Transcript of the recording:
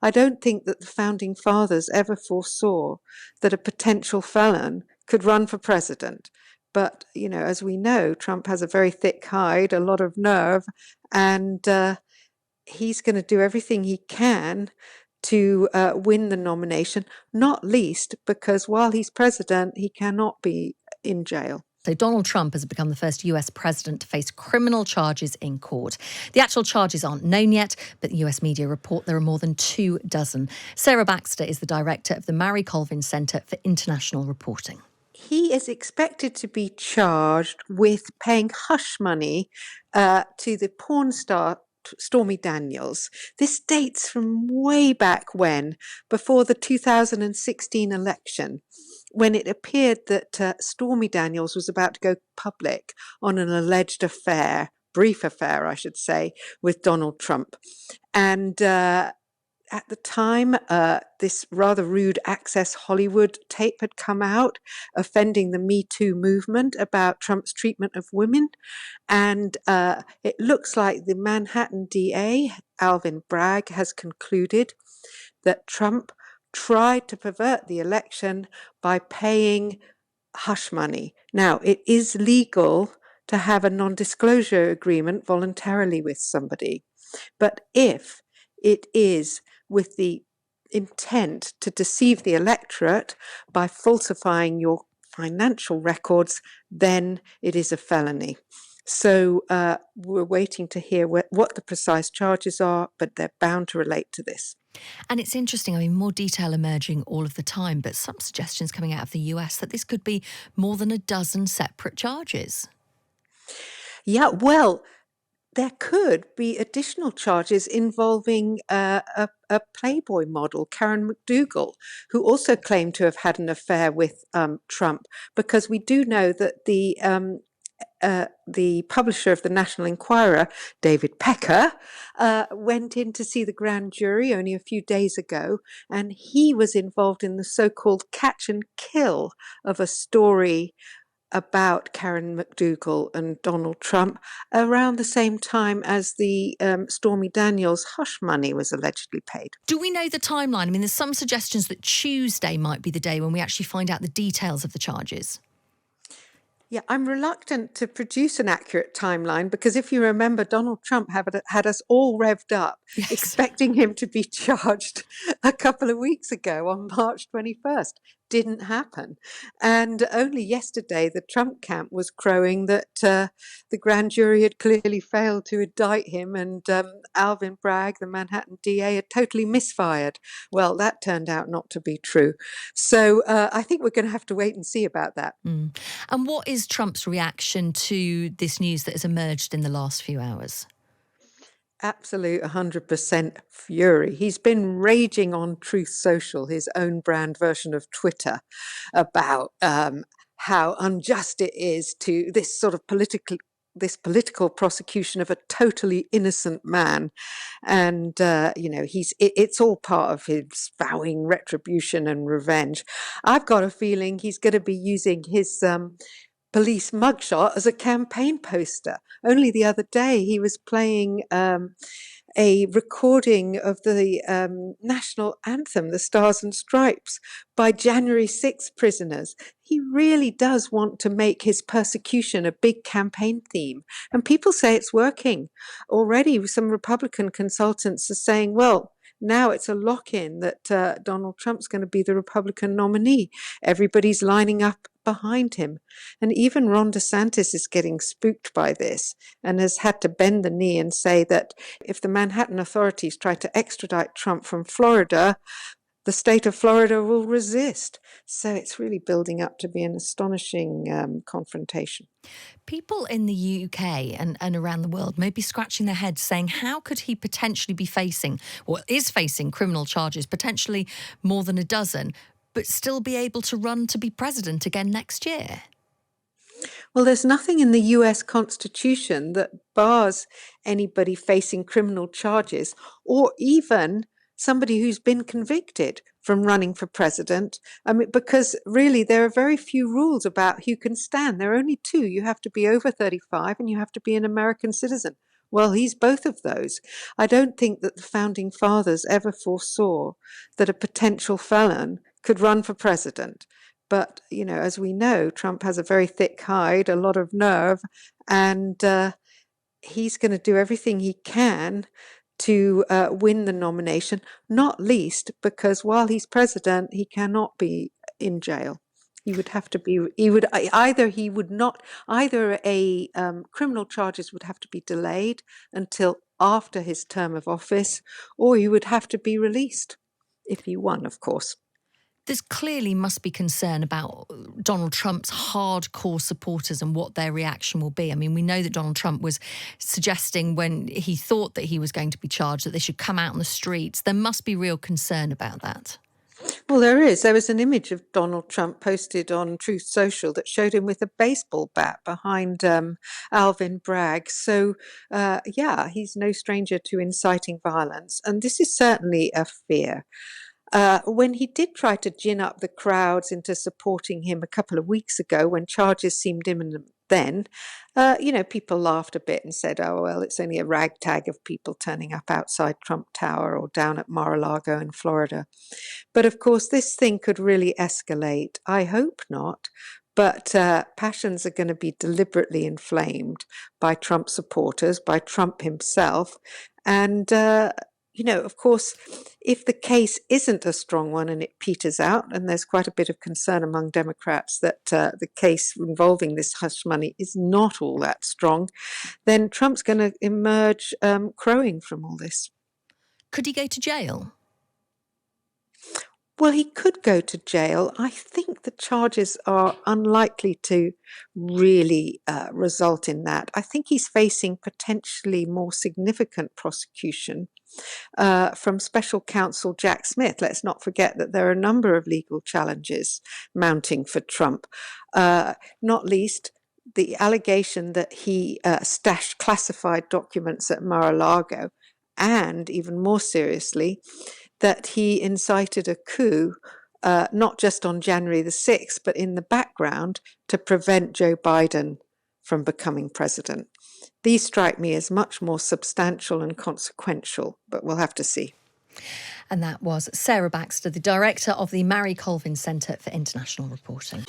I don't think that the founding fathers ever foresaw that a potential felon could run for president. But, as we know, Trump has a very thick hide, a lot of nerve, and he's going to do everything he can to win the nomination, not least because while he's president, he cannot be in jail. So Donald Trump has become the first US president to face criminal charges in court. The actual charges aren't known yet, but the US media report there are more than 24. Sarah Baxter is the director of the Mary Colvin Centre for International Reporting. He is expected to be charged with paying hush money to the porn star Stormy Daniels. This dates from way back when, before the 2016 election, when it appeared that Stormy Daniels was about to go public on an alleged affair, brief affair, I should say, with Donald Trump. And at the time, this rather rude Access Hollywood tape had come out, offending the Me Too movement about Trump's treatment of women. And it looks like the Manhattan DA, Alvin Bragg, has concluded that Trump tried to pervert the election by paying hush money. Now, it is legal to have a non-disclosure agreement voluntarily with somebody. But if it is with the intent to deceive the electorate by falsifying your financial records, then it is a felony. So we're waiting to hear what the precise charges are, but they're bound to relate to this. And it's interesting, more detail emerging all of the time, but some suggestions coming out of the US that this could be more than a dozen separate charges. Yeah, well, there could be additional charges involving a Playboy model, Karen McDougal, who also claimed to have had an affair with Trump, because we do know that the publisher of the National Enquirer, David Pecker, went in to see the grand jury only a few days ago, and he was involved in the so-called catch and kill of a story about Karen McDougal and Donald Trump around the same time as the Stormy Daniels hush money was allegedly paid. Do we know the timeline? There's some suggestions that Tuesday might be the day when we actually find out the details of the charges. Yeah, I'm reluctant to produce an accurate timeline because if you remember, Donald Trump had us all revved up, yes, expecting him to be charged a couple of weeks ago on March 21st. Didn't happen. And only yesterday, the Trump camp was crowing that the grand jury had clearly failed to indict him and Alvin Bragg, the Manhattan DA, had totally misfired. Well, that turned out not to be true. So I think we're going to have to wait and see about that. And what is Trump's reaction to this news that has emerged in the last few hours? Absolute 100% fury. He's been raging on Truth Social, his own brand version of Twitter, about how unjust it is to this sort of political prosecution of a totally innocent man. And, it's all part of his vowing retribution and revenge. I've got a feeling he's going to be using his police mugshot as a campaign poster. Only the other day he was playing a recording of the national anthem, the Stars and Stripes, by January 6th prisoners. He really does want to make his persecution a big campaign theme. And people say it's working. Already some Republican consultants are saying, well, now it's a lock-in that Donald Trump's going to be the Republican nominee. Everybody's lining up behind him. And even Ron DeSantis is getting spooked by this and has had to bend the knee and say that if the Manhattan authorities try to extradite Trump from Florida, the state of Florida will resist. So it's really building up to be an astonishing confrontation. People in the UK and around the world may be scratching their heads saying, how could he potentially be facing, or is facing, criminal charges, potentially more than a dozen, but still be able to run to be president again next year? Well, there's nothing in the US Constitution that bars anybody facing criminal charges or even somebody who's been convicted from running for president. Because really there are very few rules about who can stand. There are only two. You have to be over 35 and you have to be an American citizen. Well, he's both of those. I don't think that the founding fathers ever foresaw that a potential felon could run for president. But, as we know, Trump has a very thick hide, a lot of nerve, and he's going to do everything he can to win the nomination, not least because while he's president, he cannot be in jail. He would have to be, he would not, either criminal charges would have to be delayed until after his term of office, or he would have to be released if he won, of course. There's clearly must be concern about Donald Trump's hardcore supporters and what their reaction will be. I mean, we know that Donald Trump was suggesting when he thought that he was going to be charged that they should come out on the streets. There must be real concern about that. Well, there is. There was an image of Donald Trump posted on Truth Social that showed him with a baseball bat behind Alvin Bragg. So, yeah, he's no stranger to inciting violence. And this is certainly a fear. When he did try to gin up the crowds into supporting him a couple of weeks ago when charges seemed imminent then, people laughed a bit and said, oh, well, it's only a ragtag of people turning up outside Trump Tower or down at Mar-a-Lago in Florida. But of course, this thing could really escalate. I hope not. But passions are going to be deliberately inflamed by Trump supporters, by Trump himself. And of course, if the case isn't a strong one and it peters out, and there's quite a bit of concern among Democrats that the case involving this hush money is not all that strong, then Trump's going to emerge crowing from all this. Could he go to jail? Well, he could go to jail. I think the charges are unlikely to really result in that. I think he's facing potentially more significant prosecution from special counsel Jack Smith. Let's not forget that there are a number of legal challenges mounting for Trump, not least the allegation that he stashed classified documents at Mar-a-Lago, and even more seriously, that he incited a coup, not just on January the 6th, but in the background to prevent Joe Biden from becoming president. These strike me as much more substantial and consequential, but we'll have to see. And that was Sarah Baxter, the director of the Mary Colvin Centre for International Reporting.